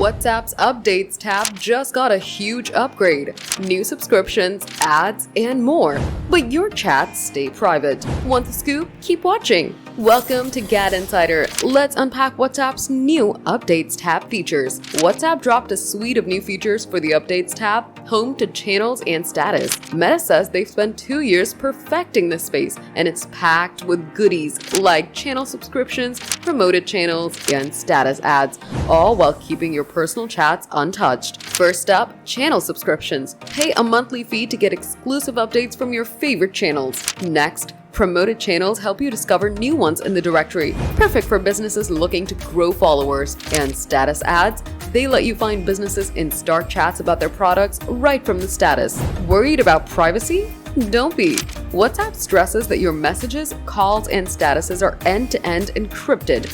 WhatsApp's Updates tab just got a huge upgrade. New subscriptions, ads, and more. But your chats stay private. Want the scoop? Keep watching. Welcome to GadInsider. Let's unpack WhatsApp's new Updates tab features. WhatsApp dropped a suite of new features for the Updates tab, home to channels and status. Meta says they've spent 2 years perfecting this space, and it's packed with goodies like channel subscriptions, promoted channels, and status ads, all while keeping your personal chats untouched. First up, channel subscriptions. Pay a monthly fee to get exclusive updates from your favorite channels. Next, promoted channels help you discover new ones in the directory, perfect for businesses looking to grow followers. And status ads, they let you find businesses and start chats about their products right from the status. Worried about privacy? Don't be. WhatsApp stresses that your messages, calls, and statuses are end-to-end encrypted.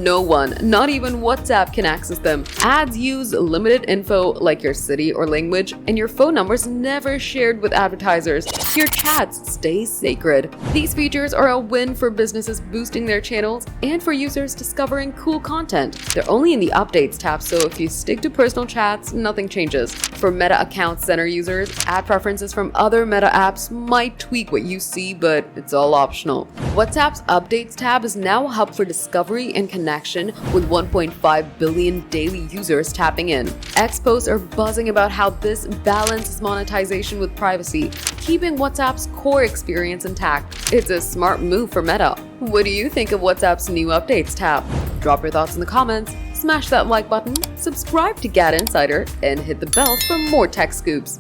No one, not even WhatsApp, can access them. Ads use limited info like your city or language, and your phone number's never shared with advertisers. Your chats stay sacred. These features are a win for businesses boosting their channels and for users discovering cool content. They're only in the Updates tab, so if you stick to personal chats, nothing changes. For Meta Account Center users, ad preferences from other Meta apps might tweak what you see, but it's all optional. WhatsApp's Updates tab is now a hub for discovery and connection, with 1.5 billion daily users tapping in. Experts are buzzing about how this balances monetization with privacy, keeping WhatsApp's core experience intact. It's a smart move for Meta. What do you think of WhatsApp's new Updates tab? Drop your thoughts in the comments, smash that like button, subscribe to GadInsider, and hit the bell for more tech scoops.